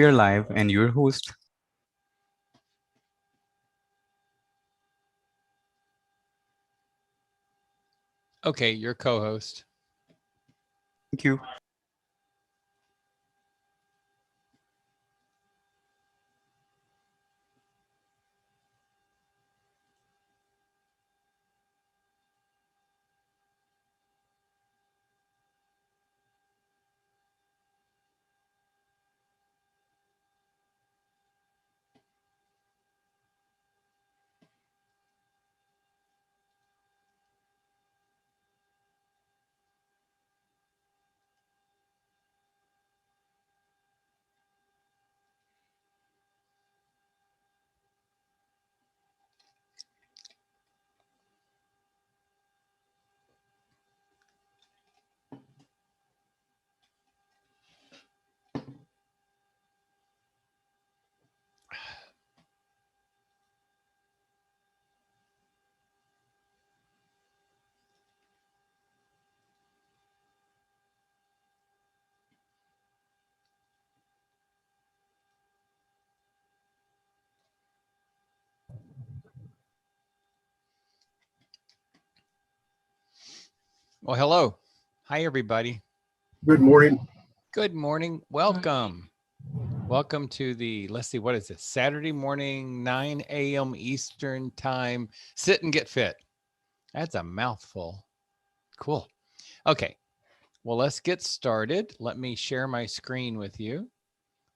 We are live and your host. Okay, your co-host. Thank you. Well, hello. Hi, everybody. Good morning. Good morning. Welcome. Welcome to the, let's see, what is it? Saturday morning, 9 a.m. Eastern time. Sit and get fit. That's a mouthful. Cool. Okay. Well, let's get started. Let me share my screen with you.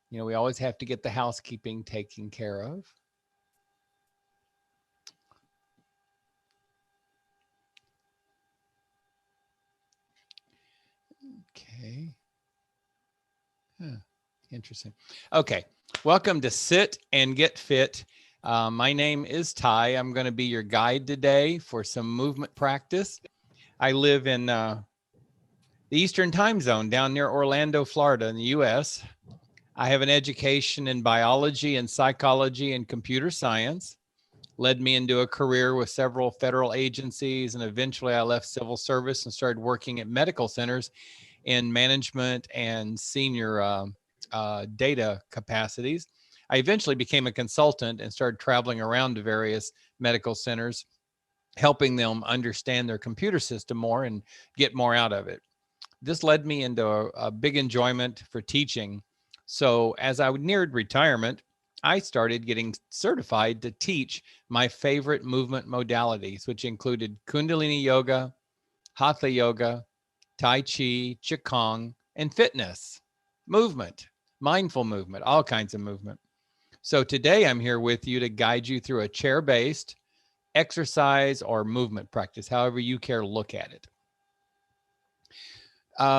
You know, we always have to get the housekeeping taken care of. Okay. Huh. Interesting. Okay. Welcome to Sit and Get Fit. My name is Ty. I'm going to be your guide today for some movement practice. I live in the Eastern time zone down near Orlando, Florida in the U.S. I have an education in biology and psychology and computer science. Led me into a career with several federal agencies, and eventually I left civil service and started working at medical centers in management and senior data capacities. I eventually became a consultant and started traveling around to various medical centers, helping them understand their computer system more and get more out of it. This led me into a big enjoyment for teaching. So as I neared retirement, I started getting certified to teach my favorite movement modalities, which included Kundalini Yoga, Hatha Yoga, Tai Chi, Qigong, and fitness, movement, mindful movement, all kinds of movement. So today I'm here with you to guide you through a chair-based exercise or movement practice, however you care to look at it.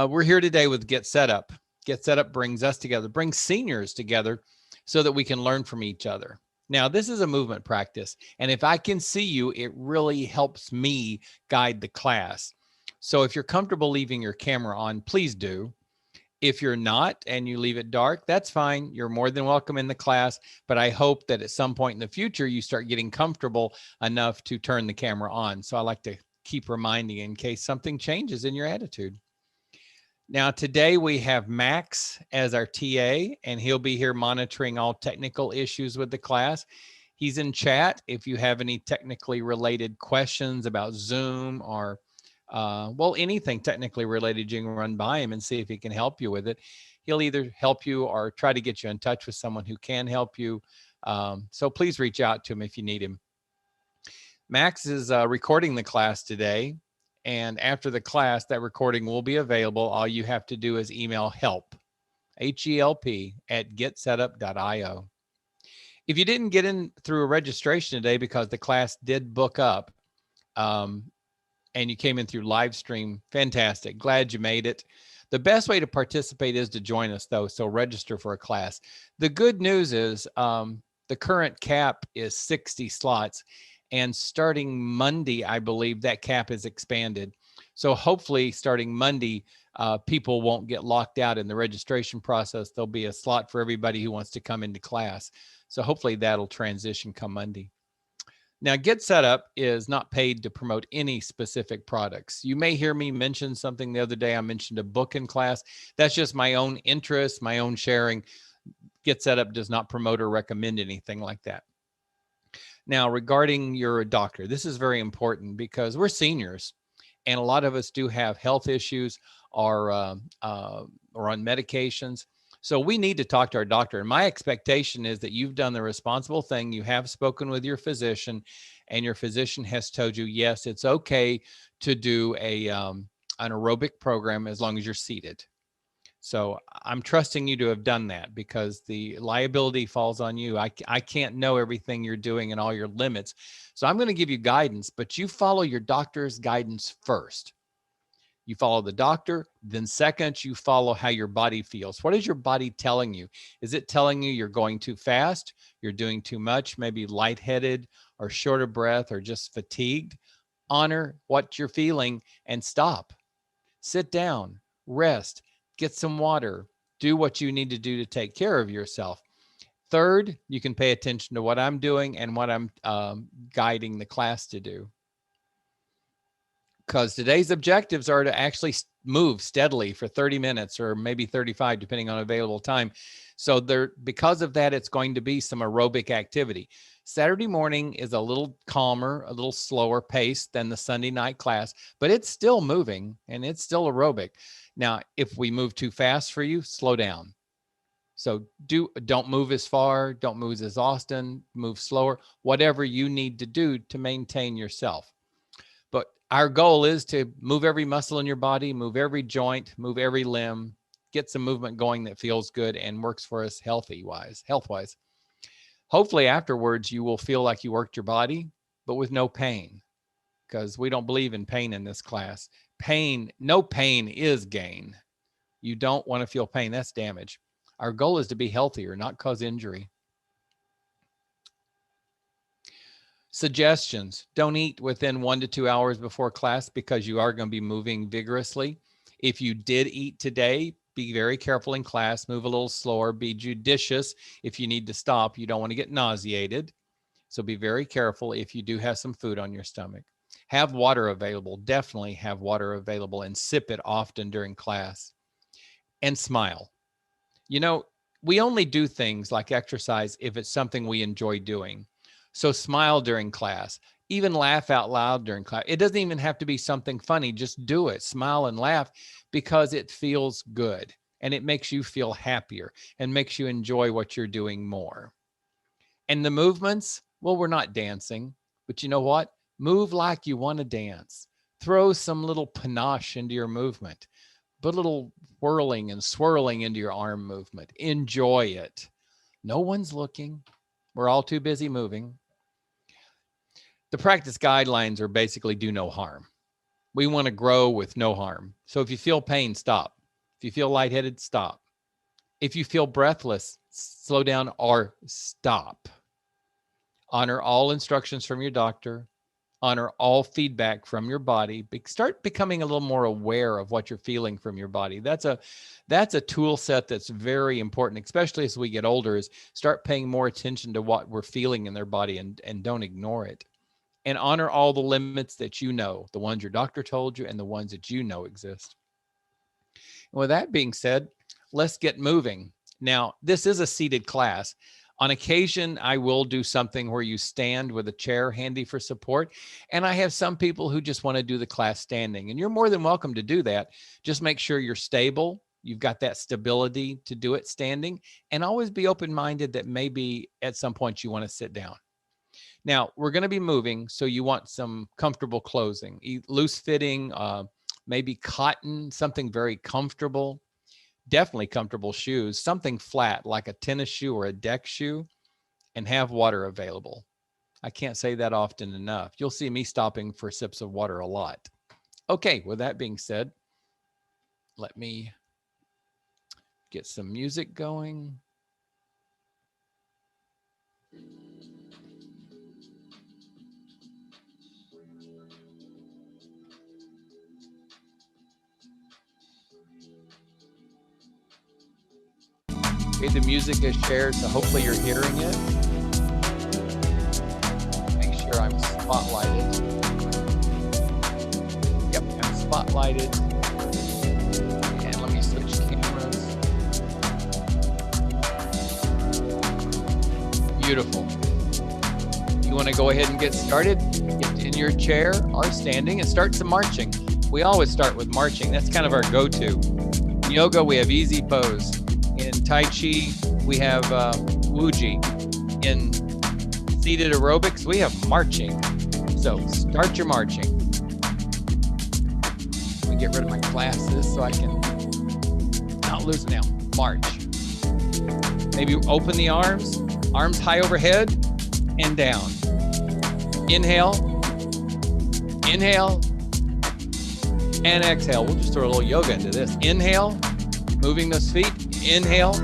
We're here today with Get Set Up. Get Set Up brings us together, brings seniors together so that we can learn from each other. Now, this is a movement practice, and if I can see you, it really helps me guide the class. So if you're comfortable leaving your camera on, please do. If you're not and you leave it dark, that's fine. You're more than welcome in the class, but I hope that at some point in the future, you start getting comfortable enough to turn the camera on. So I like to keep reminding in case something changes in your attitude. Now, today we have Max as our TA, and he'll be here monitoring all technical issues with the class. He's in chat if you have any technically related questions about Zoom or, well, anything technically related, you can run by him and see if he can help you with it. He'll either help you or try to get you in touch with someone who can help you. So please reach out to him if you need him. Max is recording the class today. And after the class, that recording will be available. All you have to do is email help, HELP, at getsetup.io. If you didn't get in through a registration today because the class did book up and you came in through live stream, fantastic. Glad you made it. The best way to participate is to join us, though, so register for a class. The good news is the current cap is 60 slots. And starting Monday, I believe that cap is expanded. So hopefully starting Monday, people won't get locked out in the registration process. There'll be a slot for everybody who wants to come into class. So hopefully that'll transition come Monday. Now, Get Set Up is not paid to promote any specific products. You may hear me mention something the other day. I mentioned a book in class. That's just my own interest, my own sharing. Get Set Up does not promote or recommend anything like that. Now, regarding your doctor, this is very important because we're seniors and a lot of us do have health issues or on medications. So we need to talk to our doctor. And my expectation is that you've done the responsible thing. You have spoken with your physician and your physician has told you, yes, it's okay to do an aerobic program as long as you're seated. So I'm trusting you to have done that because the liability falls on you. I can't know everything you're doing and all your limits. So I'm going to give you guidance, but you follow your doctor's guidance first. You follow the doctor, then second, you follow how your body feels. What is your body telling you? Is it telling you you're going too fast, you're doing too much, maybe lightheaded or short of breath or just fatigued? Honor what you're feeling and stop. Sit down, rest, get some water, do what you need to do to take care of yourself. Third, you can pay attention to what I'm doing and what I'm guiding the class to do. Because today's objectives are to actually move steadily for 30 minutes or maybe 35, depending on available time. So because of that, it's going to be some aerobic activity. Saturday morning is a little calmer, a little slower pace than the Sunday night class, but it's still moving and it's still aerobic. Now, if we move too fast for you, slow down. So don't move as far, don't move as often, move slower, whatever you need to do to maintain yourself. But our goal is to move every muscle in your body, move every joint, move every limb, get some movement going that feels good and works for us health-wise. Hopefully afterwards, you will feel like you worked your body, but with no pain, because we don't believe in pain in this class. No pain is gain. You don't want to feel pain. That's damage. Our goal is to be healthier, not cause injury. Suggestions: don't eat within 1 to 2 hours before class because you are going to be moving vigorously. If you did eat today, be very careful in class, move a little slower, be judicious. If you need to stop, you don't want to get nauseated. So be very careful if you do have some food on your stomach. Have water available, definitely have water available and sip it often during class. And smile. You know, we only do things like exercise if it's something we enjoy doing. So smile during class, even laugh out loud during class. It doesn't even have to be something funny. Just do it. Smile and laugh because it feels good and it makes you feel happier and makes you enjoy what you're doing more. And the movements, well, we're not dancing, but you know what? Move like you want to dance. Throw some little panache into your movement. Put a little whirling and swirling into your arm movement. Enjoy it. No one's looking. We're all too busy moving. The practice guidelines are basically do no harm. We want to grow with no harm. So if you feel pain, stop. If you feel lightheaded, stop. If you feel breathless, slow down or stop. Honor all instructions from your doctor. Honor all feedback from your body. Start becoming a little more aware of what you're feeling from your body. That's a tool set that's very important, especially as we get older, is start paying more attention to what we're feeling in their body and don't ignore it. And honor all the limits that you know, the ones your doctor told you and the ones that you know exist. And with that being said, let's get moving. Now, this is a seated class. On occasion, I will do something where you stand with a chair handy for support. And I have some people who just want to do the class standing. And you're more than welcome to do that. Just make sure you're stable. You've got that stability to do it standing. And always be open-minded that maybe at some point you want to sit down. Now, we're going to be moving, so you want some comfortable clothing, loose fitting, maybe cotton, something very comfortable. Definitely comfortable shoes, something flat like a tennis shoe or a deck shoe, and have water available. I can't say that often enough. You'll see me stopping for sips of water a lot. Okay, with that being said, let me get some music going. Okay, the music is shared, so hopefully you're hearing it. Make sure I'm spotlighted. Yep, I'm spotlighted. And let me switch cameras. Beautiful. You want to go ahead and get started? Get in your chair or standing and start some marching. We always start with marching. That's kind of our go-to. In yoga, we have easy pose. In Tai Chi, we have Wuji. In seated aerobics, we have marching. So start your marching. Let me get rid of my glasses so I can not lose it now. March. Maybe open the arms high overhead and down. Inhale, inhale, and exhale. We'll just throw a little yoga into this. Inhale, moving those feet, inhale,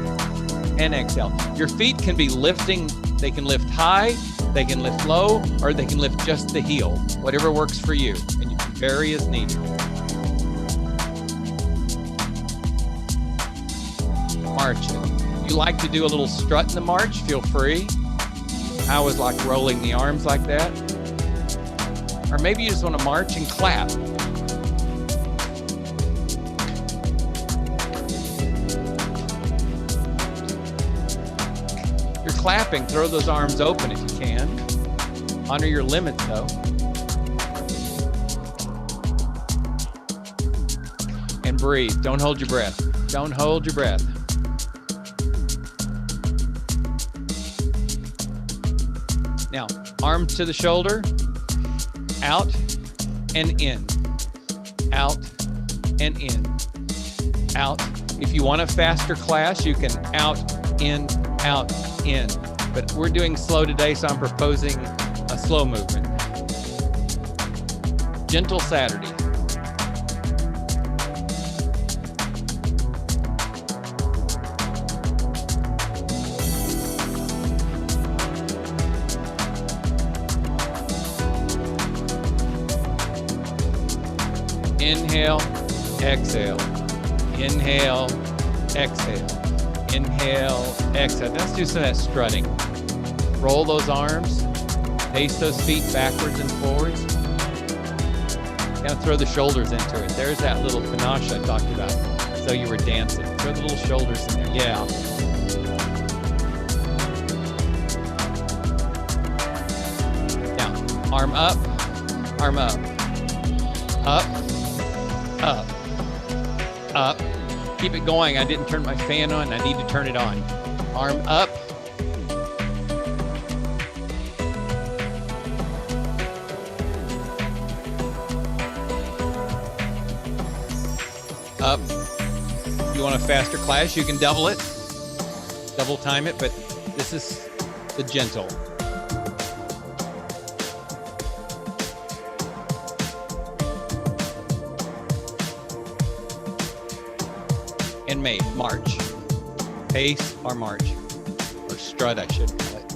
and exhale. Your feet can be lifting, they can lift high, they can lift low, or they can lift just the heel, whatever works for you, and you can vary as needed. Marching. You like to do a little strut in the march, feel free. I always like rolling the arms like that. Or maybe you just want to march and clap. You're clapping, throw those arms open if you can. Honor your limits though. And breathe, don't hold your breath. Don't hold your breath. Now, arms to the shoulder, out and in, out and in, out. If you want a faster class, you can out, in, but we're doing slow today, so I'm proposing a slow movement. Gentle Saturday. Inhale, exhale, inhale, exhale, inhale, exhale. Let's do some of that strutting. Roll those arms, pace those feet backwards and forwards. Now throw the shoulders into it. There's that little panache I talked about. So you were dancing. Throw the little shoulders in there. Yeah. Now, arm up, up, up, up. Keep it going. I didn't turn my fan on. I need to turn it on. Arm up. Up. If you want a faster class, you can double it. Double time it, but this is the gentle. And march, pace or march, or strut I should call it.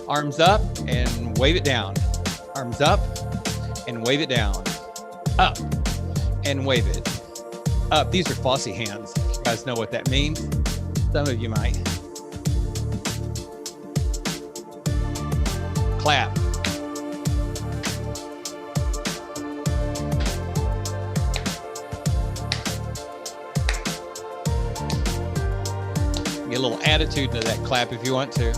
Arms up and wave it down. Arms up and wave it down. Up and wave it. Up. These are Fosse hands. You guys know what that means? Some of you might. Clap. Get a little attitude to that clap if you want to.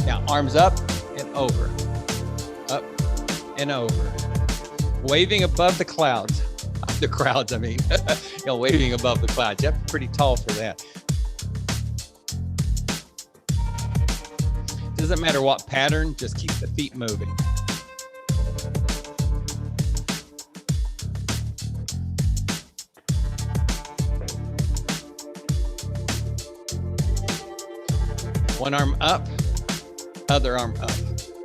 Now, arms up and over. Up and over. Waving above the clouds. The crowds, I mean. You know, waving above the clouds. You're pretty tall for that. Doesn't matter what pattern, just keep the feet moving. One arm up, other arm up.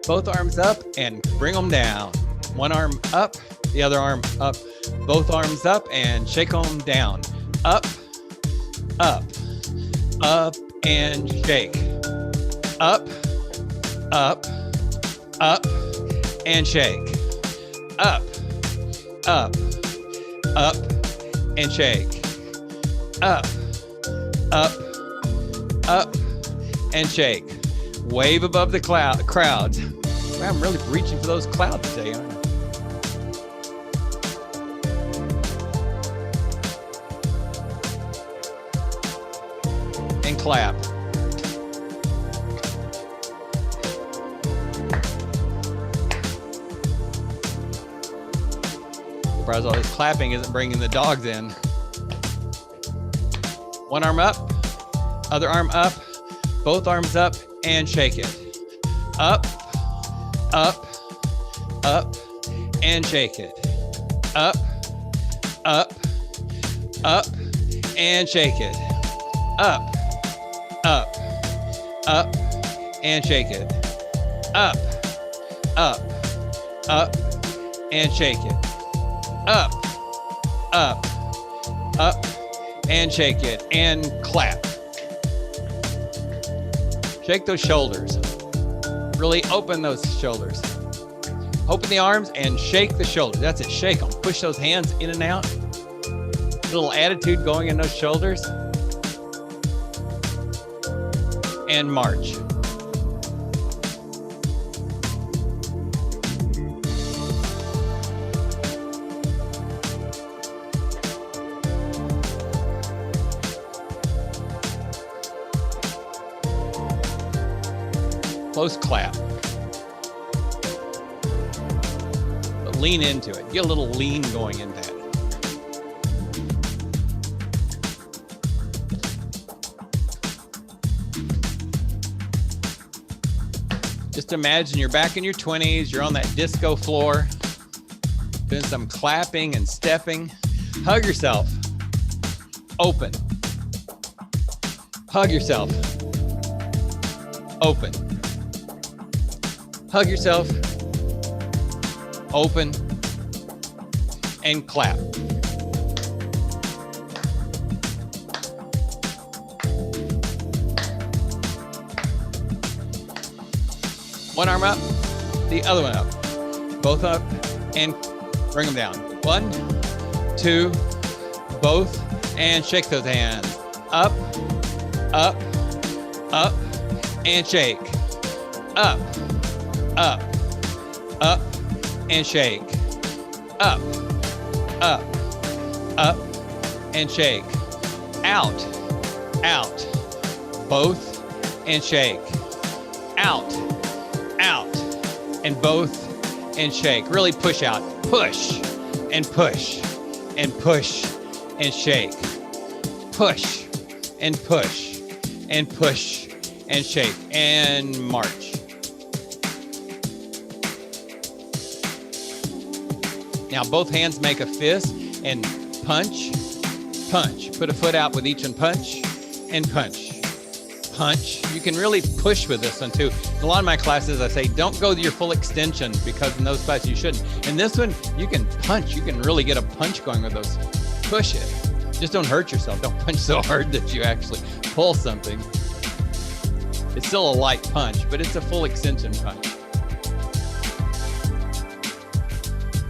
Both arms up and bring them down. One arm up, the other arm up. Both arms up and shake them down. Up, up, up and shake. Up, up, up and shake. Up, up, up and shake. Up, up, up and shake. Wave above the crowds. Wow, I'm really reaching for those clouds today, aren't I? clap. Surprise, all this clapping isn't bringing the dogs in. One arm up, other arm up, both arms up, and shake it. Up, up, up, and shake it. Up, up, up, and shake it. Up, up, up, and shake it. Up, up, up, and shake it. Up, up, up, and shake it, and clap. Shake those shoulders. Really open those shoulders. Open the arms and shake the shoulders. That's it, shake them. Push those hands in and out. A little attitude going in those shoulders. And march. Close clap. But lean into it. Get a little lean going in that. Just imagine you're back in your 20s, you're on that disco floor, doing some clapping and stepping. Hug yourself. Open. Hug yourself. Open. Hug yourself. Open. And clap. One arm up, the other one up. Both up and bring them down. 1, 2, both, and shake those hands. Up, up, up, and shake. Up, up, up, and shake. Up, up, up, and shake. Out, out, both, and shake. Out, out, and both, and shake. Really push out. Push, and push, and push, and shake. Push, and push, and push, and shake, and march. Now both hands make a fist and punch, punch. Put a foot out with each and punch, and punch. Punch. You can really push with this one too. In a lot of my classes, I say, don't go to your full extension because in those classes you shouldn't. In this one, you can punch. You can really get a punch going with those. Push it. Just don't hurt yourself. Don't punch so hard that you actually pull something. It's still a light punch, but it's a full extension punch.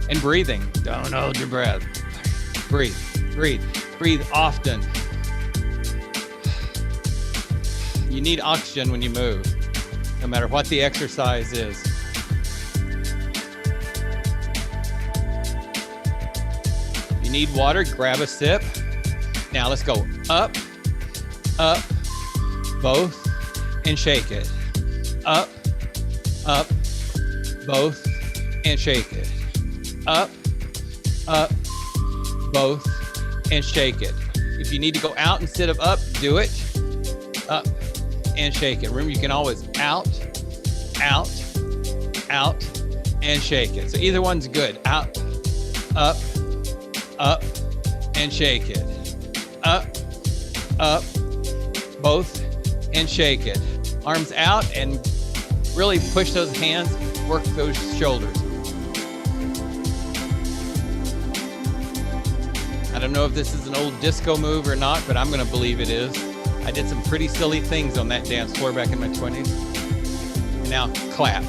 And breathing. Don't hold your breath. Breathe, breathe, breathe often. You need oxygen when you move, no matter what the exercise is. You need water, grab a sip. Now let's go up, up, both, and shake it. Up, up, both, and shake it. Up, up, both, and shake it. If you need to go out instead of up, do it. Up and shake it. Remember, you can always out, out, out, and shake it. So either one's good. Out, up, up, and shake it. Up, up, both, and shake it. Arms out and really push those hands, work those shoulders. I don't know if this is an old disco move or not, but I'm going to believe it is. I did some pretty silly things on that dance floor back in my 20s. And now clap.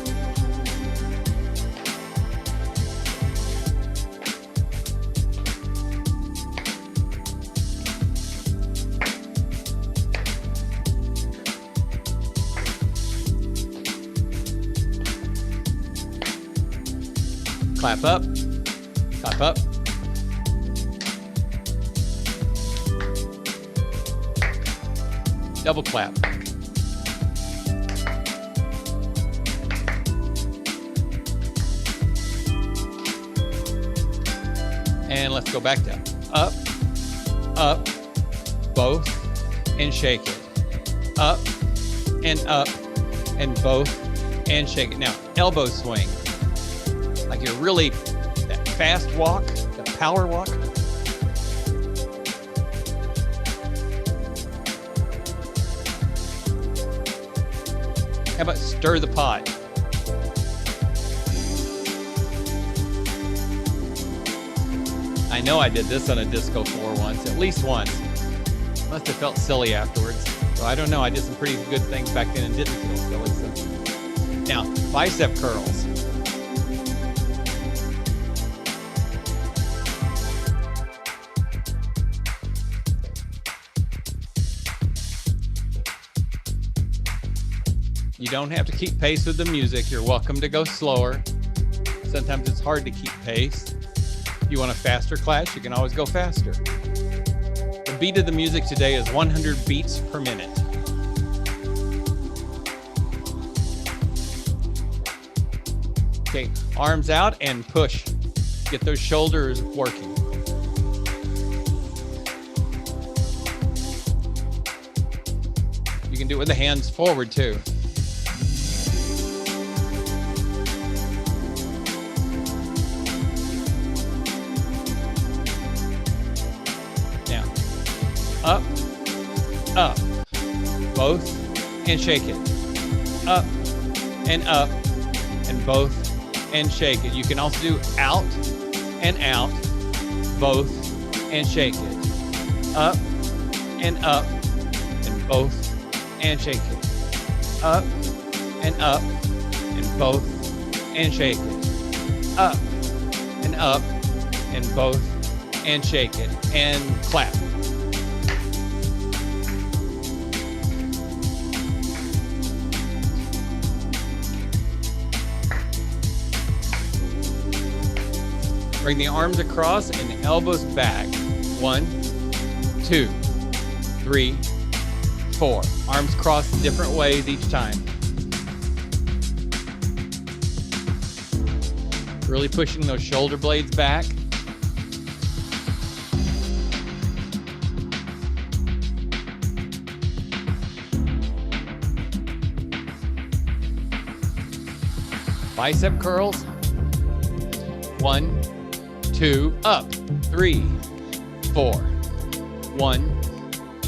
Clap up, clap up. Double clap. And let's go back down. Up, up, both, and shake it. Up, and both, and shake it. Now, elbow swing. Like you're really, that fast walk, that power walk. How about stir the pot? I know I did this on a disco floor once, at least once. Must have felt silly afterwards. So I don't know, I did some pretty good things back then and didn't feel silly. So. Now, bicep curls. You don't have to keep pace with the music. You're welcome to go slower. Sometimes it's hard to keep pace. If you want a faster class, you can always go faster. The beat of the music today is 100 beats per minute. Okay, arms out and push. Get those shoulders working. You can do it with the hands forward too. Up, up, both, and shake it. Up, and both, and shake it. You can also do out, both, and shake it. Up, and both, and shake it. Up, and both, and shake it. Up, and both, and shake it. And clap. Bring the arms across and the elbows back. 1, 2, 3, 4. Arms crossed different ways each time. Really pushing those shoulder blades back. Bicep curls. 1, 2, up, 3, 4. 1,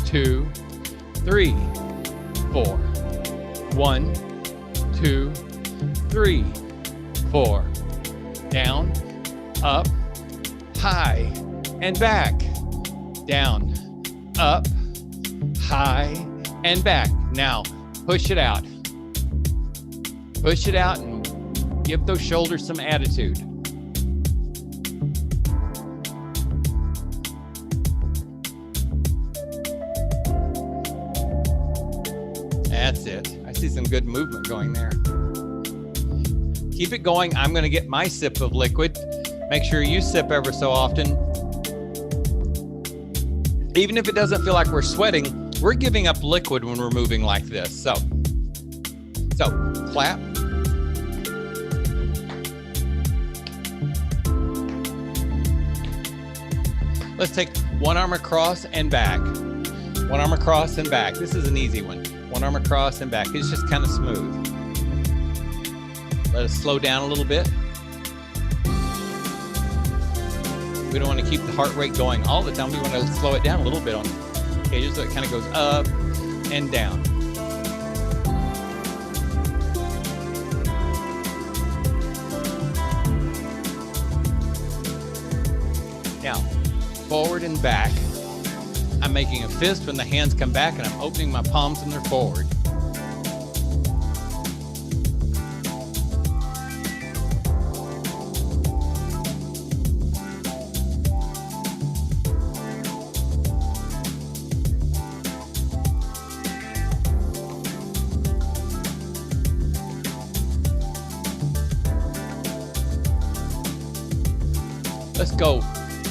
2, 3, 4. 1, 2, 3, 4. Down, up, high, and back. Down, up, high, and back. Now, push it out. Push it out and give those shoulders some attitude. That's it. I see some good movement going there. Keep it going. I'm going to get my sip of liquid. Make sure you sip ever so often. Even if it doesn't feel like we're sweating, we're giving up liquid when we're moving like this. So clap. Let's take one arm across and back. One arm across and back. This is an easy one. One arm across and back. It's just kind of smooth. Let us slow down a little bit. We don't want to keep the heart rate going all the time. We want to slow it down a little bit on occasions so it kind of goes up and down. Now, forward and back. I'm making a fist when the hands come back and I'm opening my palms when they're forward. Let's go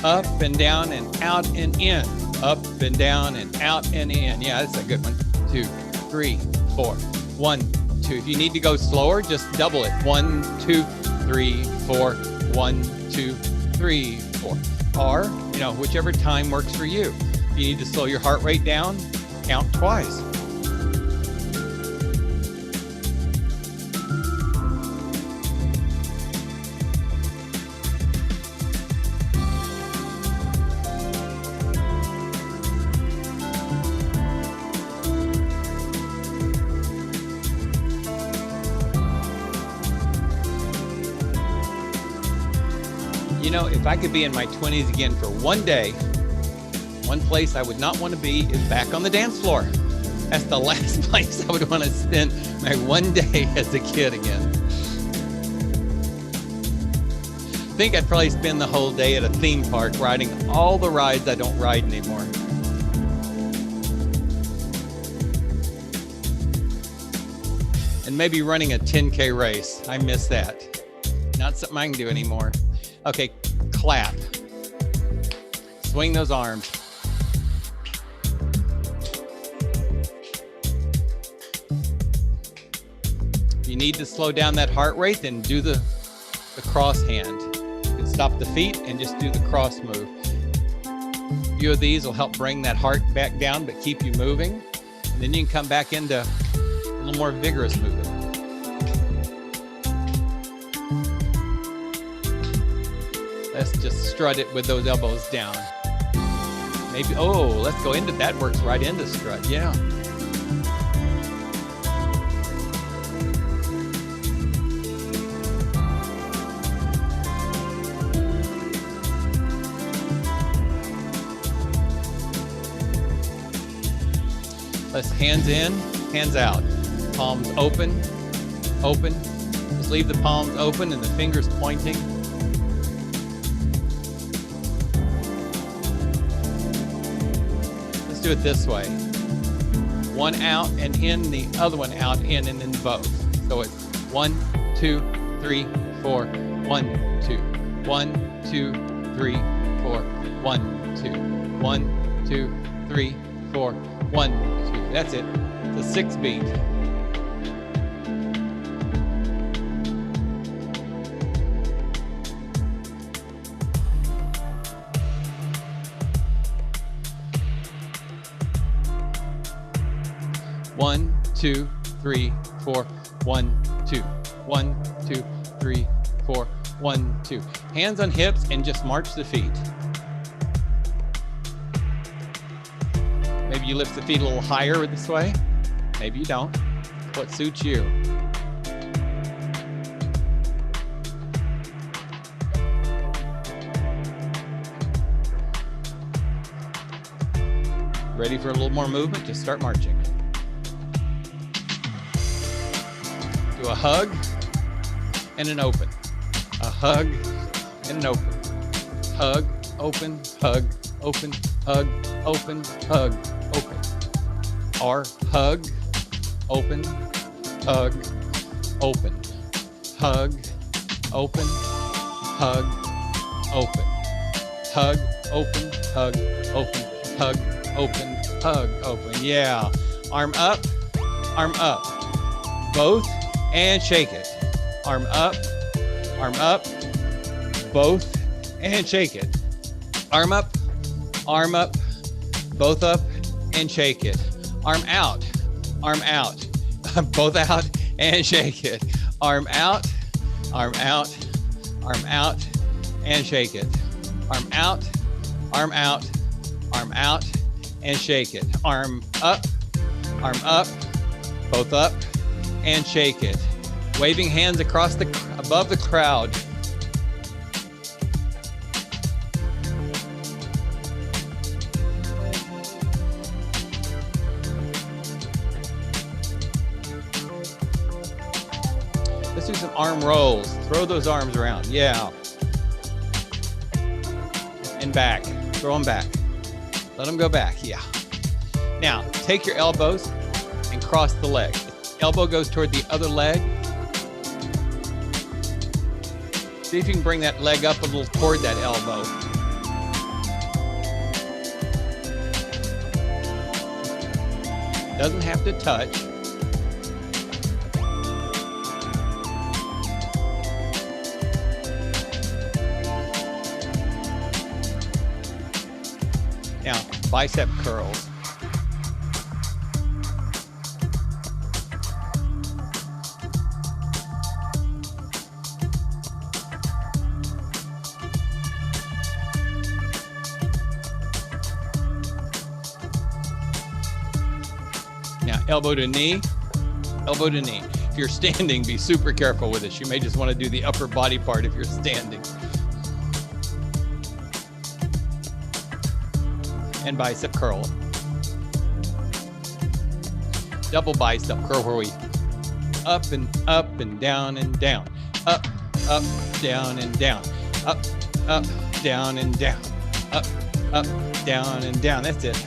up and down and out and in. Up and down and out and in. Yeah, that's a good one. 2, 3, 4. 1, 2. If you need to go slower, just double it. 1, 2, 3, 4. 1, 2, 3, 4. Or, whichever time works for you. If you need to slow your heart rate down, count twice. If I could be in my 20s again for one day, one place I would not want to be is back on the dance floor. That's the last place I would want to spend my one day as a kid again. I think I'd probably spend the whole day at a theme park riding all the rides I don't ride anymore. And maybe running a 10K race. I miss that. Not something I can do anymore. Okay, clap. Swing those arms. If you need to slow down that heart rate, then do the cross hand. You can stop the feet and just do the cross move. A few of these will help bring that heart back down, but keep you moving. And then you can come back into a little more vigorous movement. Let's just strut it with those elbows down. Maybe, let's go into that. Works right into strut, yeah. Let's hands in, hands out. Palms open, open. Just leave the palms open and the fingers pointing. Do it this way. One out and in, the other one out, in, and then both. So it's 1, 2, 3, 4, 1, 2, 1, 2, 3, 4, 1, 2, 1, 2, 3, 4, 1, 2. That's it. It's a 6 beat. One, 2, 3, 4, 1, 2, 1, 2, 3, 4, 1, 2. Hands on hips and just march the feet. Maybe you lift the feet a little higher this way. Maybe you don't. What suits you? Ready for a little more movement? Just start marching. Do a hug and an open. A hug and an open. Hug, open, hug, open, hug, open, hug, open. Or hug, open, hug, open. Hug, open, hug, open. Hug, open, hug, open, hug, open, hug, open. Yeah. Arm up, both, and shake it. Arm up, both, and shake it. Arm up, both up, and shake it. Arm out, both out, and shake it. Arm out, and shake it. Arm out, and shake it. Arm up, both up, and shake it. Waving hands across above the crowd. Let's do some arm rolls. Throw those arms around. Yeah. And back. Throw them back. Let them go back. Yeah. Now, take your elbows and cross the leg. Elbow goes toward the other leg. See if you can bring that leg up a little toward that elbow. Doesn't have to touch. Now, bicep curls. Now, elbow to knee, elbow to knee. If you're standing, be super careful with this. You may just want to do the upper body part if you're standing. And bicep curl. Double bicep curl where we up and down and down. Up, down and down. Up, down and down. Up, down and down. That's it.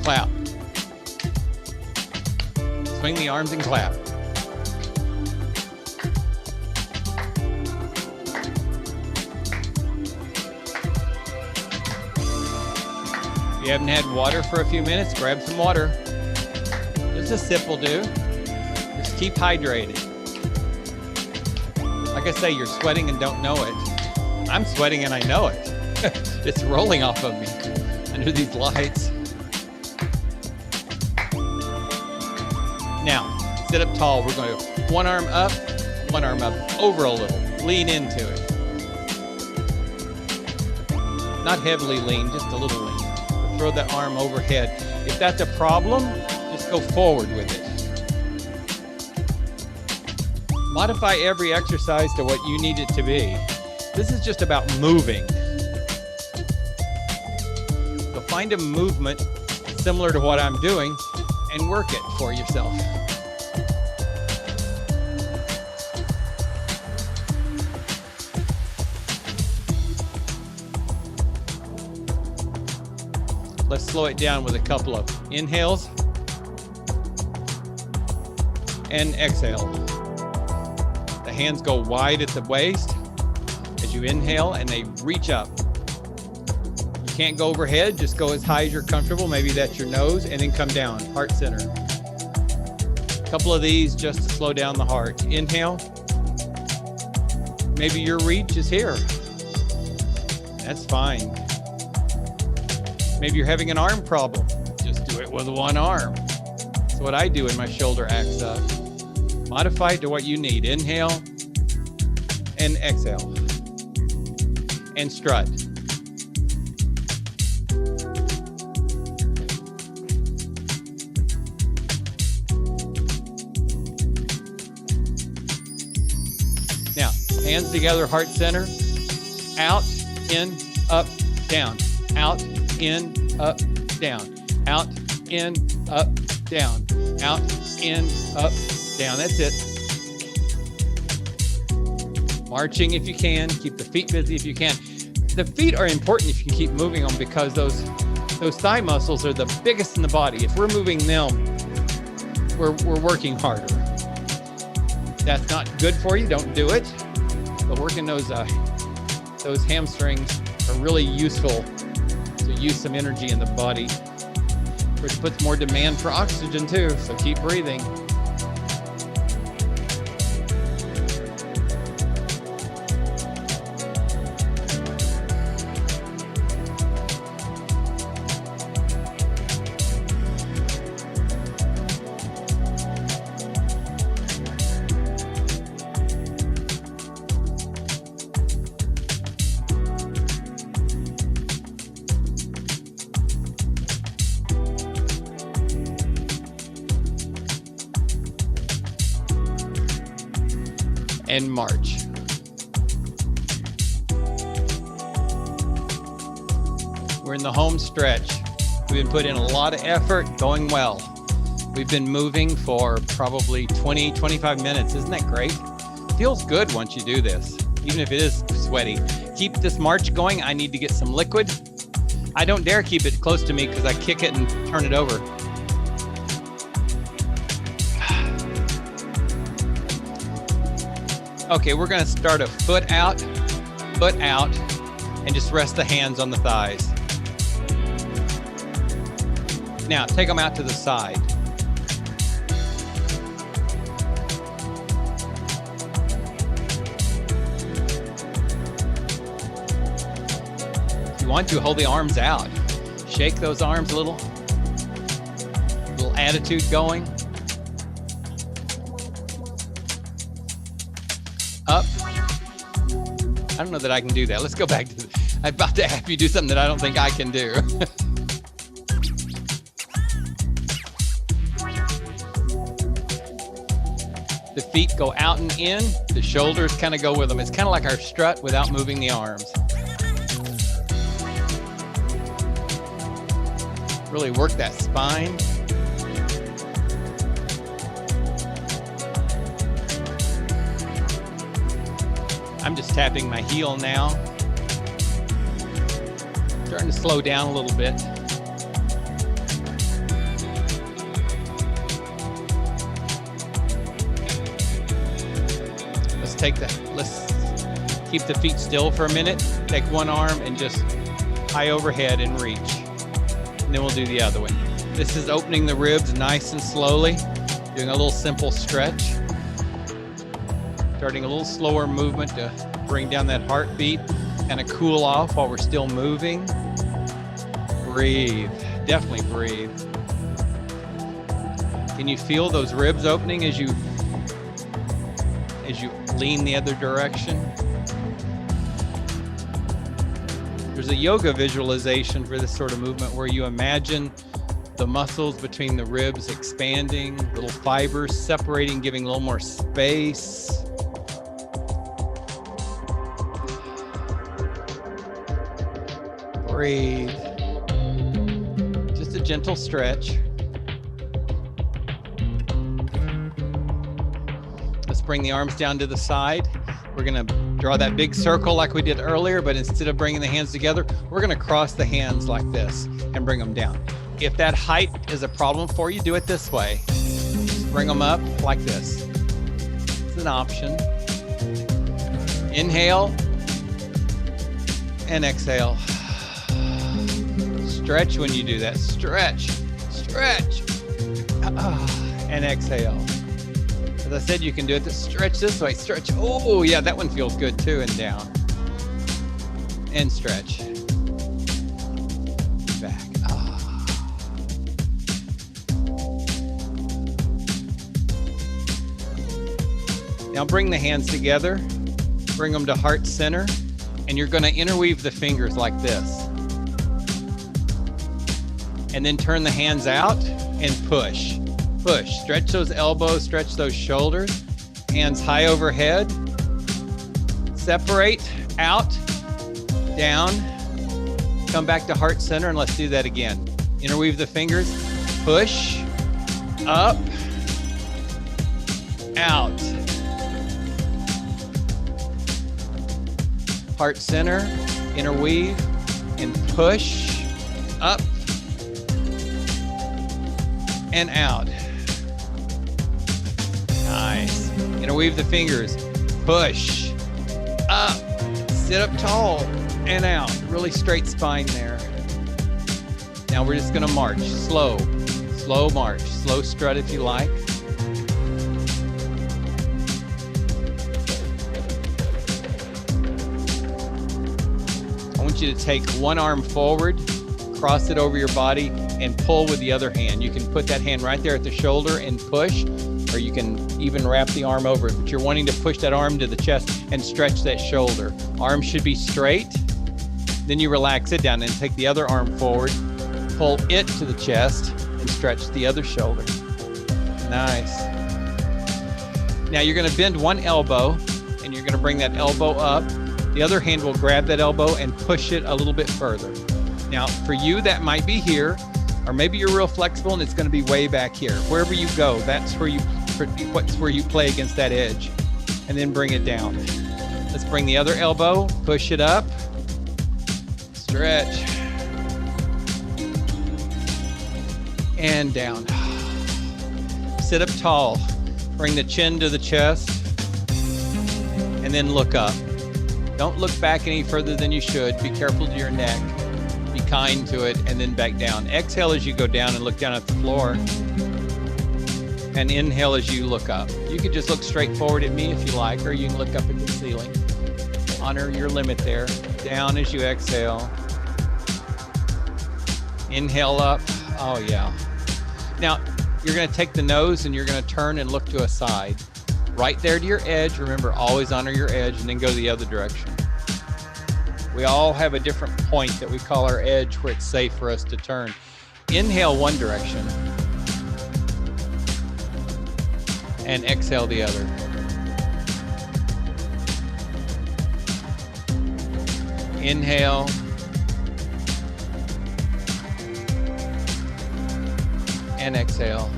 Clap. Swing the arms and clap. If you haven't had water for a few minutes, grab some water. Just a sip will do. Just keep hydrated. Like I say, you're sweating and don't know it. I'm sweating and I know it. It's rolling off of me under these lights. Now, sit up tall. We're going to one arm up, over a little. Lean into it. Not heavily lean, just a little lean. Throw that arm overhead. If that's a problem, just go forward with it. Modify every exercise to what you need it to be. This is just about moving. So find a movement similar to what I'm doing and work it for yourself. Let's slow it down with a couple of inhales and exhale. The hands go wide at the waist as you inhale and they reach up. You can't go overhead, just go as high as you're comfortable. Maybe that's your nose, and then come down, heart center. A couple of these just to slow down the heart. Inhale. Maybe your reach is here. That's fine. Maybe you're having an arm problem. Just do it with one arm. That's what I do when my shoulder acts up. Modify it to what you need. Inhale and exhale. And strut. Now, hands together, heart center. Out, in, up, down. Out, in, up, down. Out, in, up, down. Out, in, up, down. That's it. Marching if you can. Keep the feet busy if you can. The feet are important if you can keep moving them, because those thigh muscles are the biggest in the body. If we're moving them, we're working harder. That's not good for you. Don't do it. But working those hamstrings are really useful to use some energy in the body, which puts more demand for oxygen too. So keep breathing. And march. We're in the home stretch. We've been putting a lot of effort, going well. We've been moving for probably 20, 25 minutes. Isn't that great? Feels good once you do this, even if it is sweaty. Keep this march going. I need to get some liquid. I don't dare keep it close to me because I kick it and turn it over. Okay, we're gonna start a foot out, and just rest the hands on the thighs. Now, take them out to the side. If you want to, hold the arms out. Shake those arms a little attitude going. Up. I don't know that I can do that. Let's go back to I'm about to have you do something that I don't think I can do. The feet go out and in. The shoulders kind of go with them. It's kind of like our strut without moving the arms. Really work that spine. I'm just tapping my heel now. Starting to slow down a little bit. Let's keep the feet still for a minute. Take one arm and just high overhead and reach. And then we'll do the other one. This is opening the ribs nice and slowly. Doing a little simple stretch. Starting a little slower movement to bring down that heartbeat. Kind of cool off while we're still moving. Breathe. Definitely breathe. Can you feel those ribs opening as you lean the other direction? There's a yoga visualization for this sort of movement where you imagine the muscles between the ribs expanding, little fibers separating, giving a little more space. Breathe. Just a gentle stretch. Bring the arms down to the side. We're gonna draw that big circle like we did earlier, but instead of bringing the hands together, we're gonna cross the hands like this and bring them down. If that height is a problem for you, do it this way. Just bring them up like this. It's an option. Inhale and exhale. Stretch when you do that. Stretch, stretch, and exhale. As I said, you can do it to stretch this way. Stretch. Oh, yeah, that one feels good too. And down. And stretch. Back. Now bring the hands together. Bring them to heart center. And you're going to interweave the fingers like this. And then turn the hands out and push. Push. Stretch those elbows, stretch those shoulders. Hands high overhead. Separate, out, down. Come back to heart center and let's do that again. Interweave the fingers. Push, up, out. Heart center, interweave, and push, up, and out. Nice. Interweave the fingers. Push. Up. Sit up tall. And out. Really straight spine there. Now we're just going to march. Slow. Slow march. Slow strut if you like. I want you to take one arm forward, cross it over your body, and pull with the other hand. You can put that hand right there at the shoulder and push, or you can even wrap the arm over it, but you're wanting to push that arm to the chest and stretch that shoulder. Arm should be straight. Then you relax it down and take the other arm forward, pull it to the chest and stretch the other shoulder. Nice. Now you're going to bend one elbow and you're going to bring that elbow up. The other hand will grab that elbow and push it a little bit further. Now for you, that might be here, or maybe you're real flexible and it's going to be way back here. Wherever you go, that's where you play against that edge, and then bring it down. Let's bring the other elbow, push it up, stretch, and down. Sit up tall. Bring the chin to the chest and then look up. Don't look back any further than you should. Be careful to your neck. Be kind to it, and then back down. Exhale as you go down and look down at the floor. And inhale as you look up. You could just look straight forward at me if you like, or you can look up at the ceiling. Honor your limit there. Down as you exhale. Inhale up. Oh yeah. Now, you're gonna take the nose and you're gonna turn and look to a side. Right there to your edge. Remember, always honor your edge, and then go the other direction. We all have a different point that we call our edge where it's safe for us to turn. Inhale one direction and exhale the other. Inhale. And exhale.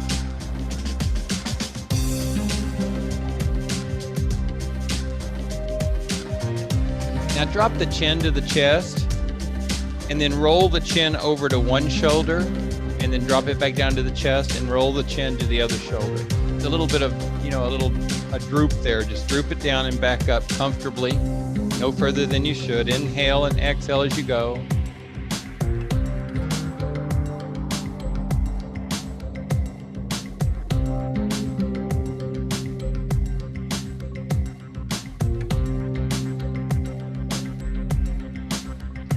Now drop the chin to the chest and then roll the chin over to one shoulder and then drop it back down to the chest and roll the chin to the other shoulder. It's a little bit of, a droop there. Just droop it down and back up comfortably. No further than you should. Inhale and exhale as you go.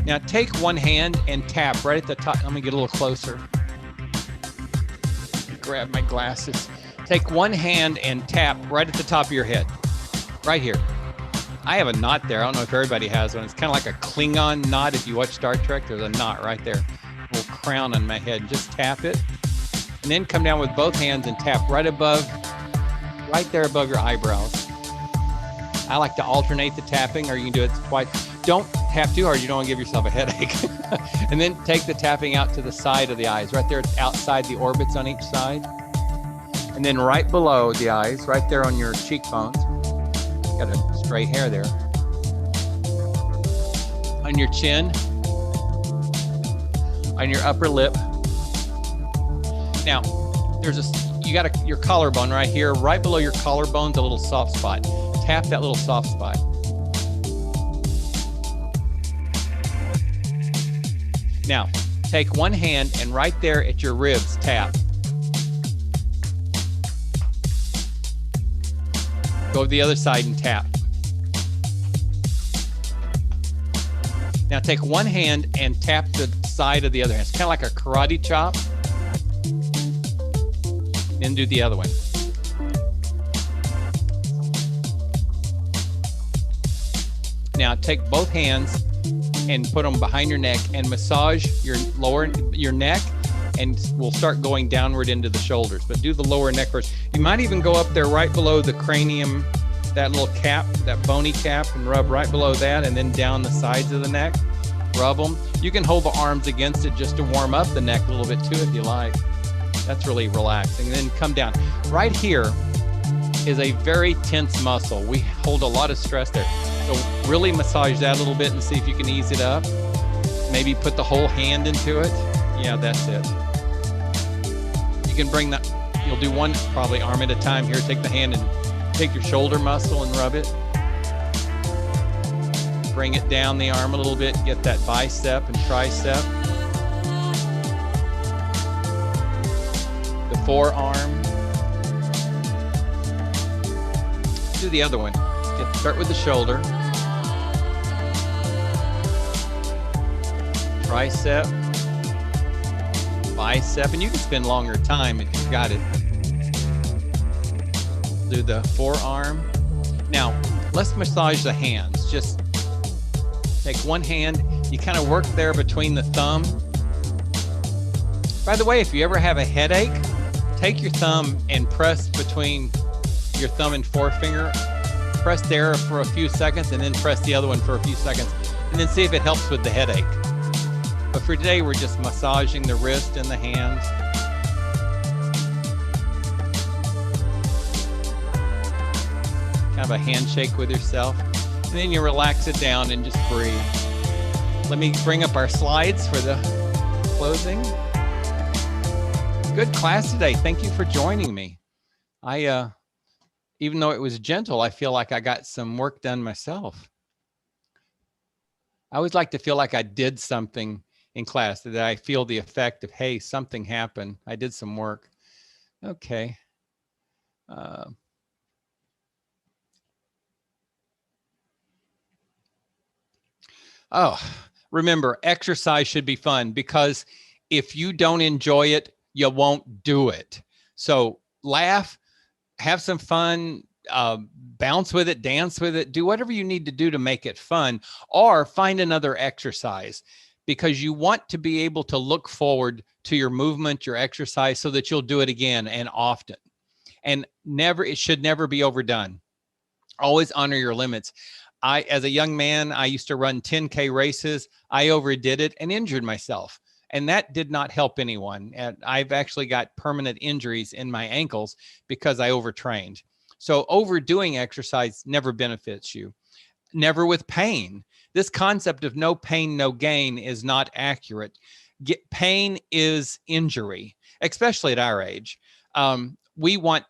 Now take one hand and tap right at the top. Let me get a little closer. Grab my glasses. Take one hand and tap right at the top of your head. Right here. I have a knot there. I don't know if everybody has one. It's kind of like a Klingon knot. If you watch Star Trek, there's a knot right there. A little crown on my head. Just tap it. And then come down with both hands and tap right there above your eyebrows. I like to alternate the tapping, or you can do it twice. Don't tap too hard. You don't want to give yourself a headache. And then take the tapping out to the side of the eyes, right there outside the orbits on each side. And then right below the eyes, right there on your cheekbones. Got a stray hair there. On your chin. On your upper lip. Now, you got your collarbone right here. Right below your collarbone's a little soft spot. Tap that little soft spot. Now, take one hand and right there at your ribs, tap. Go to the other side and tap. Now take one hand and tap the side of the other hand. It's kind of like a karate chop. Then do the other one. Now take both hands and put them behind your neck and massage your neck, and we'll start going downward into the shoulders. But do the lower neck first. You might even go up there right below the cranium, that little cap, that bony cap, and rub right below that, and then down the sides of the neck. Rub them. You can hold the arms against it just to warm up the neck a little bit too if you like. That's really relaxing. And then come down. Right here is a very tense muscle. We hold a lot of stress there. So really massage that a little bit and see if you can ease it up. Maybe put the whole hand into it. Yeah, that's it. You can bring that, you'll do one probably arm at a time here. Take the hand and take your shoulder muscle and rub it. Bring it down the arm a little bit. Get that bicep and tricep. The forearm. Do the other one. Start with the shoulder. Tricep. Bicep. And you can spend longer time if you've got it. Do the forearm. Now, let's massage the hands. Just take one hand. You kind of work there between the thumb. By the way, if you ever have a headache, take your thumb and press between your thumb and forefinger. Press there for a few seconds and then press the other one for a few seconds. And then see if it helps with the headache. But for today, we're just massaging the wrist and the hands. Kind of a handshake with yourself. And then you relax it down and just breathe. Let me bring up our slides for the closing. Good class today. Thank you for joining me. Even though it was gentle, I feel like I got some work done myself. I always like to feel like I did something in class, that I feel the effect of, hey, something happened. I did some work. Okay. Remember, exercise should be fun, because if you don't enjoy it, you won't do it. So laugh, have some fun, bounce with it, dance with it, do whatever you need to do to make it fun, or find another exercise, because you want to be able to look forward to your movement, your exercise, so that you'll do it again and often. And it should never be overdone. Always honor your limits. As a young man, I used to run 10K races. I overdid it and injured myself. And that did not help anyone. And I've actually got permanent injuries in my ankles because I overtrained. So overdoing exercise never benefits you. Never with pain. This concept of no pain, no gain is not accurate. Pain is injury, especially at our age. We want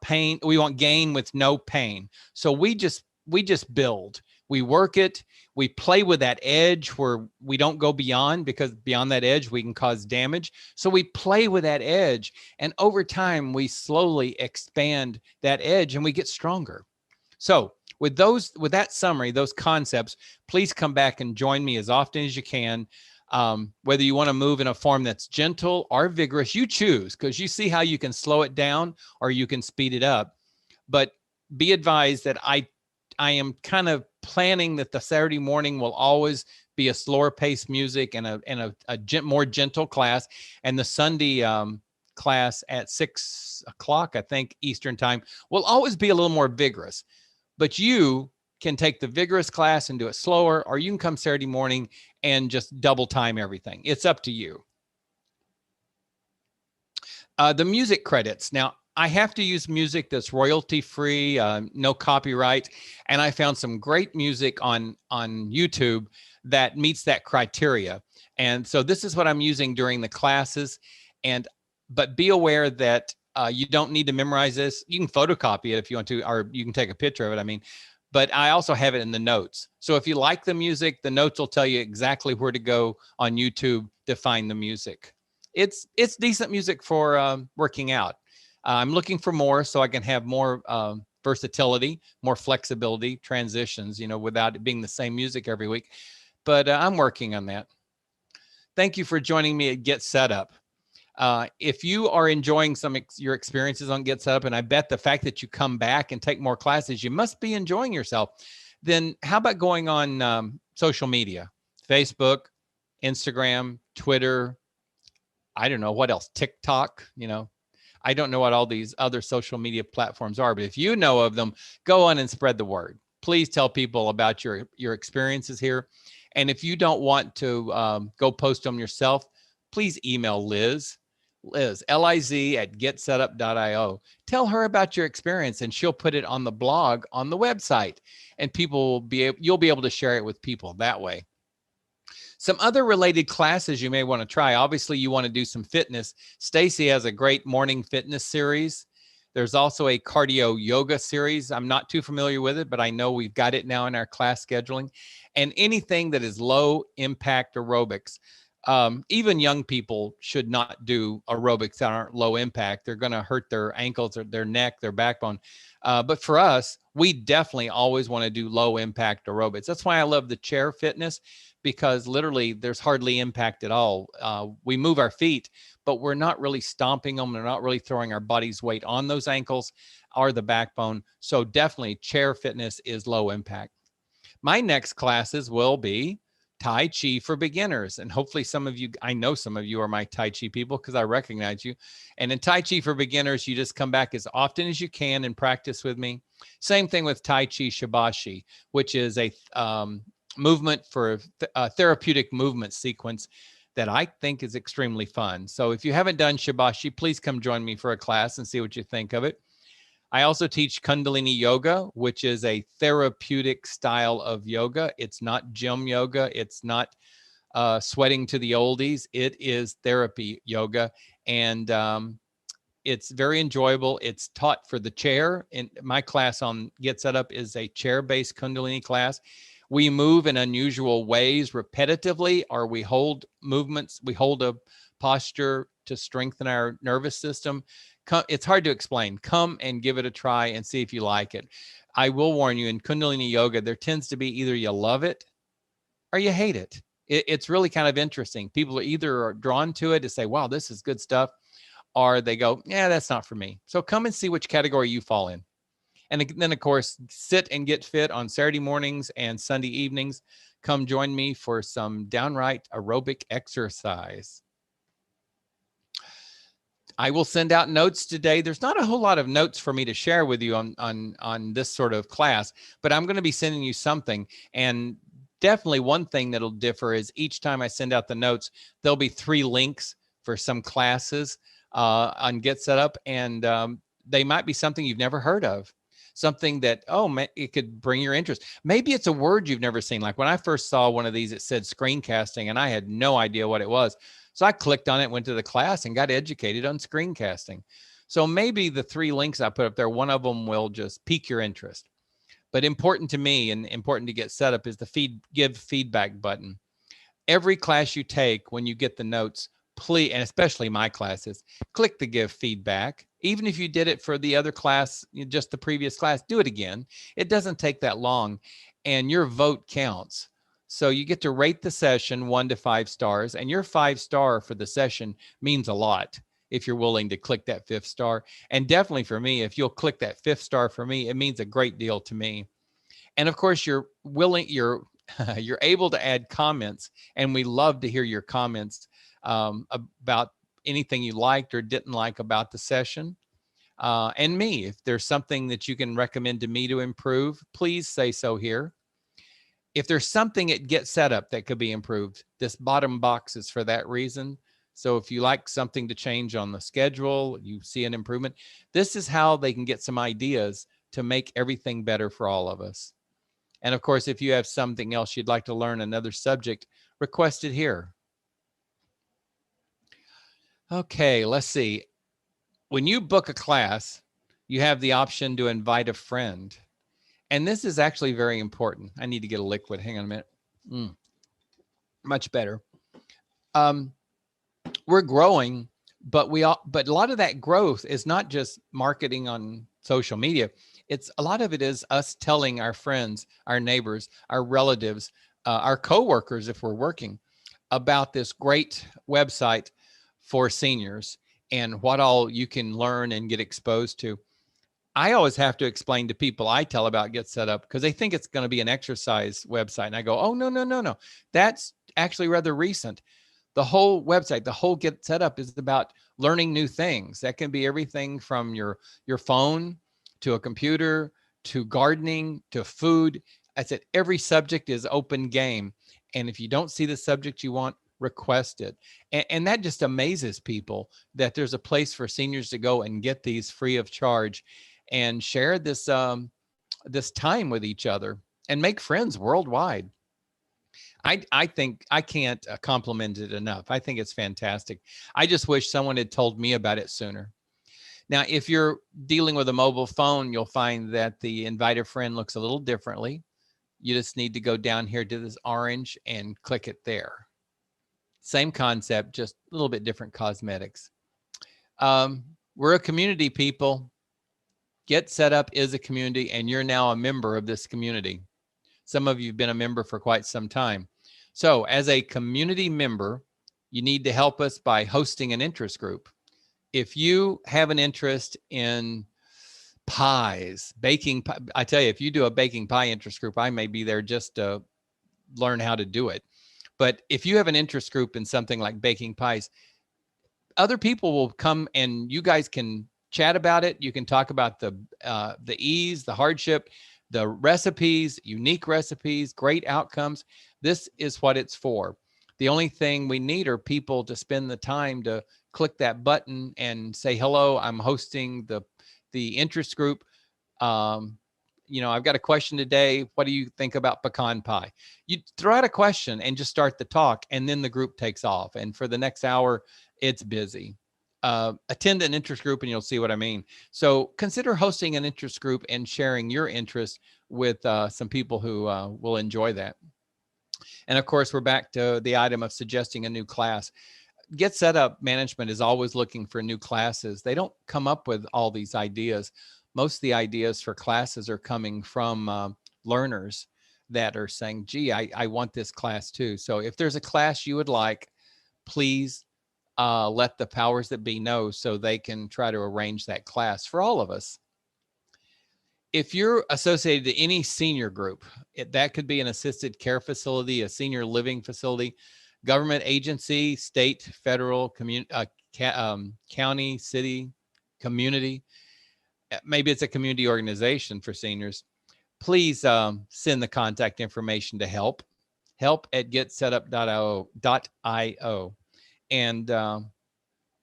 pain. We want gain with no pain. So we just build. We work it. We play with that edge where we don't go beyond, because beyond that edge, we can cause damage. So we play with that edge. And over time, we slowly expand that edge and we get stronger. So with that summary, those concepts, please come back and join me as often as you can. Whether you want to move in a form that's gentle or vigorous, you choose, because you see how you can slow it down or you can speed it up. But be advised that I am kind of planning that the Saturday morning will always be a slower paced music and a more gentle class, and the Sunday class at 6 o'clock, I think, Eastern time, will always be a little more vigorous. But you can take the vigorous class and do it slower, or you can come Saturday morning and just double time everything. It's up to you. The music credits. Now, I have to use music that's royalty free, no copyright. And I found some great music on YouTube that meets that criteria. And so this is what I'm using during the classes. But be aware that you don't need to memorize this. You can photocopy it if you want to, or you can take a picture of it. But I also have it in the notes. So if you like the music, the notes will tell you exactly where to go on YouTube to find the music. It's decent music for working out. I'm looking for more so I can have more versatility, more flexibility, transitions, without it being the same music every week. But I'm working on that. Thank you for joining me at Get Set Up. If you are enjoying your experiences on Get Set Up, and I bet the fact that you come back and take more classes, you must be enjoying yourself. Then how about going on social media, Facebook, Instagram, Twitter, I don't know what else, TikTok, I don't know what all these other social media platforms are, but if you know of them, go on and spread the word. Please tell people about your experiences here. And if you don't want to go post them yourself, please email Liz, Liz at getsetup.io. Tell her about your experience and she'll put it on the blog on the website, and you'll be able to share it with people that way. Some other related classes you may want to try. Obviously, you want to do some fitness. Stacy has a great morning fitness series. There's also a cardio yoga series. I'm not too familiar with it, but I know we've got it now in our class scheduling. And anything that is low impact aerobics. Even young people should not do aerobics that aren't low impact. They're going to hurt their ankles or their neck, their backbone. But for us, we definitely always want to do low impact aerobics. That's why I love the chair fitness, because literally there's hardly impact at all. We move our feet, but we're not really stomping them. We're not really throwing our body's weight on those ankles or the backbone. So definitely chair fitness is low impact. My next classes will be Tai Chi for beginners. And hopefully I know some of you are my Tai Chi people because I recognize you. And in Tai Chi for beginners, you just come back as often as you can and practice with me. Same thing with Tai Chi Shibashi, which is a movement for a therapeutic movement sequence that I think is extremely fun. So if you haven't done Shibashi, please come join me for a class and see what you think of it. I also teach Kundalini Yoga, which is a therapeutic style of yoga. It's not gym yoga. It's not sweating to the oldies. It is therapy yoga. And it's very enjoyable. It's taught for the chair. In my class on Get Set Up is a chair-based Kundalini class. We move in unusual ways repetitively, or we hold movements. We hold a posture to strengthen our nervous system. It's hard to explain. Come and give it a try and see if you like it. I will warn you, in Kundalini yoga, there tends to be either you love it or you hate it. It's really kind of interesting. People are either drawn to it to say, wow, this is good stuff, or they go, yeah, that's not for me. So come and see which category you fall in. And then, of course, sit and get fit on Saturday mornings and Sunday evenings. Come join me for some downright aerobic exercise. I will send out notes today. There's not a whole lot of notes for me to share with you on this sort of class, but I'm going to be sending you something. And definitely one thing that'll differ is each time I send out the notes, there'll be 3 links for some classes on Get Set Up. And they might be something you've never heard of. Something that, it could bring your interest. Maybe it's a word you've never seen. Like when I first saw one of these, it said screencasting, and I had no idea what it was. So I clicked on it, went to the class, and got educated on screencasting. So maybe the 3 links I put up there, one of them will just pique your interest. But important to me and important to Get Set Up is the give feedback button. Every class you take, when you get the notes, please, and especially my classes, click the give feedback. Even if you did it for the other class, just the previous class, do it again. It doesn't take that long, and your vote counts. So you get to rate the session 1 to 5 stars, and your 5-star for the session means a lot if you're willing to click that 5th star. And definitely for me, if you'll click that 5th star for me, it means a great deal to me. And of course, you're able to add comments, and we love to hear your comments about anything you liked or didn't like about the session. And me, if there's something that you can recommend to me to improve, please say so here. If there's something at Get Set Up that could be improved, this bottom box is for that reason. So if you like something to change on the schedule, you see an improvement, this is how they can get some ideas to make everything better for all of us. And of course, if you have something else you'd like to learn, another subject, request it here. Okay, let's see. When you book a class, you have the option to invite a friend. And this is actually very important. I need to get a liquid. Hang on a minute. Much better. We're growing, but a lot of that growth is not just marketing on social media. A lot of it is us telling our friends, our neighbors, our relatives, our coworkers, if we're working, about this great website for seniors and what all you can learn and get exposed to. I always have to explain to people I tell about Get Set Up because they think it's going to be an exercise website. And I go, oh, no. That's actually rather recent. The whole website, the whole Get Set Up is about learning new things. That can be everything from your phone to a computer to gardening to food. I said every subject is open game. And if you don't see the subject you want, request it. And that just amazes people that there's a place for seniors to go and get these free of charge and share this this time with each other and make friends worldwide. I think I can't compliment it enough. I think it's fantastic. I just wish someone had told me about it sooner. Now, if you're dealing with a mobile phone, you'll find that the invite a friend looks a little differently. You just need to go down here to this orange and click it there. Same concept, just a little bit different cosmetics. We're a community, people. Get Set Up is a community, and you're now a member of this community. Some of you have been a member for quite some time. So as a community member, you need to help us by hosting an interest group. If you have an interest in pies, baking, I tell you, if you do a baking pie interest group, I may be there just to learn how to do it. But if you have an interest group in something like baking pies, other people will come and you guys can chat about it. You can talk about the ease, the hardship, the recipes, unique recipes, great outcomes. This is what it's for. The only thing we need are people to spend the time to click that button and say, hello, I'm hosting the interest group. I've got a question today. What do you think about pecan pie? You throw out a question and just start the talk, and then the group takes off. And for the next hour, it's busy. attend an interest group and you'll see what I mean. So consider hosting an interest group and sharing your interest with some people who will enjoy that. And of course, we're back to the item of suggesting a new class. Get Set Up management is always looking for new classes. They don't come up with all these ideas. Most of the ideas for classes are coming from learners that are saying, gee, I want this class too. So if there's a class you would like, please let the powers that be know so they can try to arrange that class for all of us. If you're associated to any senior group, that could be an assisted care facility, a senior living facility, government agency, state, federal, county, city, community. Maybe it's a community organization for seniors. Please send the contact information to help@getsetup.io. And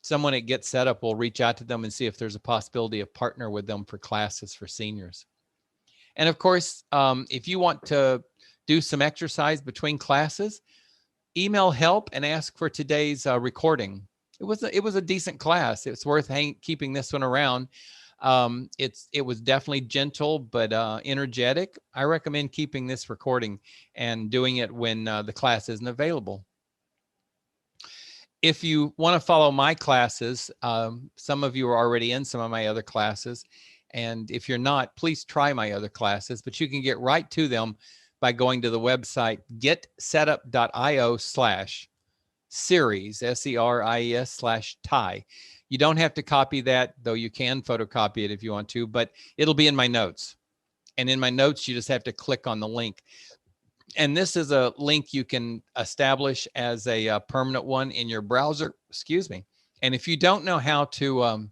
someone at Get Set Up will reach out to them and see if there's a possibility of partner with them for classes for seniors. And of course, if you want to do some exercise between classes, email help and ask for today's recording. It was a decent class. It's worth keeping this one around. It was definitely gentle but energetic. I recommend keeping this recording and doing it when the class isn't available. If you want to follow my classes, some of you are already in some of my other classes. And if you're not, please try my other classes, but you can get right to them by going to the website getsetup.io/series, SERIES/TIE. You don't have to copy that, though you can photocopy it if you want to, but it'll be in my notes. And in my notes, you just have to click on the link. And this is a link you can establish as a permanent one in your browser, excuse me. And if you don't know how to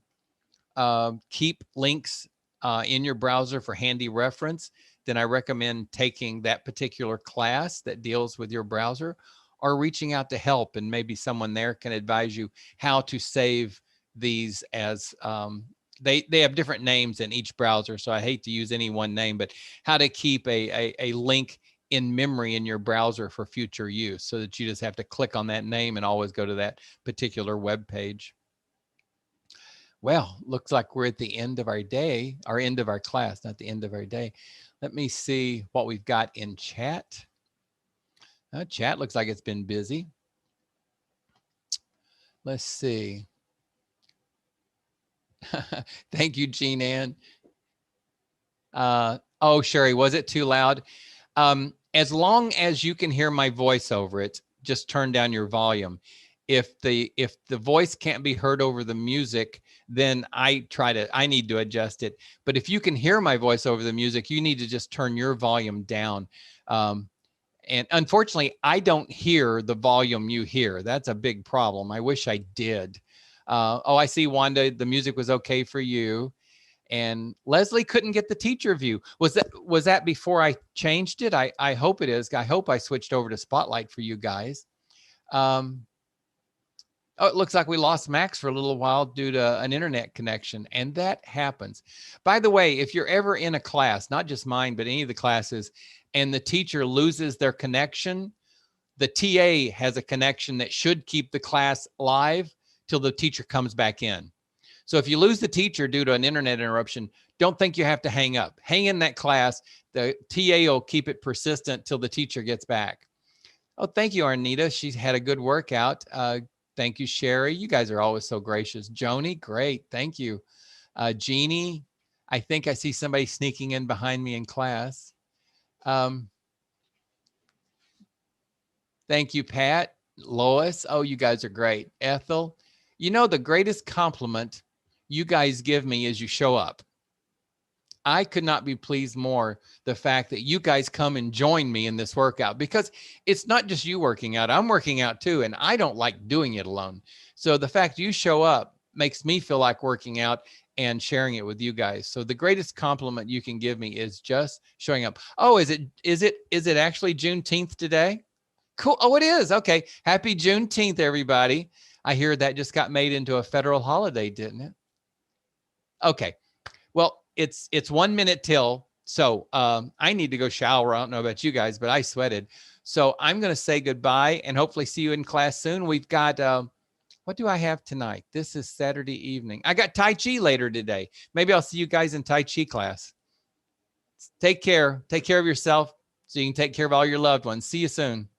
keep links in your browser for handy reference, then I recommend taking that particular class that deals with your browser or reaching out to help, and maybe someone there can advise you how to save these as they have different names in each browser. So I hate to use any one name, but how to keep a link in memory in your browser for future use so that you just have to click on that name and always go to that particular web page. Well, looks like we're at the end of our day, or end of our class, not the end of our day. Let me see what we've got in chat. Chat looks like it's been busy. Let's see. Thank you, Jean Ann. Oh, Sherry, was it too loud? As long as you can hear my voice over it, just turn down your volume. If the voice can't be heard over the music, then I need to adjust it. But if you can hear my voice over the music, you need to just turn your volume down. And unfortunately, I don't hear the volume you hear. That's a big problem. I wish I did. Oh, I see, Wanda, the music was okay for you. And Leslie couldn't get the teacher view. Was that before I changed it? I hope it is. I hope I switched over to Spotlight for you guys. Oh, it looks like we lost Max for a little while due to an internet connection, and that happens. By the way, if you're ever in a class, not just mine, but any of the classes, and the teacher loses their connection, the TA has a connection that should keep the class live till the teacher comes back in. So if you lose the teacher due to an internet interruption, don't think you have to hang up. Hang in that class. The TA will keep it persistent till the teacher gets back. Oh, thank you, Arnita. She's had a good workout. Thank you, Sherry. You guys are always so gracious. Joni, great. Thank you. Jeannie, I think I see somebody sneaking in behind me in class. Thank you, Pat. Lois, oh, you guys are great. Ethel, you know, the greatest compliment you guys give me is you show up. I could not be pleased more the fact that you guys come and join me in this workout, because it's not just you working out. I'm working out too, and I don't like doing it alone. So the fact you show up makes me feel like working out and sharing it with you guys. So the greatest compliment you can give me is just showing up. Oh, is it actually Juneteenth today? Cool. Oh, it is. Okay. Happy Juneteenth, everybody. I hear that just got made into a federal holiday, didn't it? Okay. Well, it's 1 minute till. So I need to go shower. I don't know about you guys, but I sweated. So I'm going to say goodbye and hopefully see you in class soon. We've got, What do I have tonight? This is Saturday evening. I got Tai Chi later today. Maybe I'll see you guys in Tai Chi class. Take care. Take care of yourself so you can take care of all your loved ones. See you soon.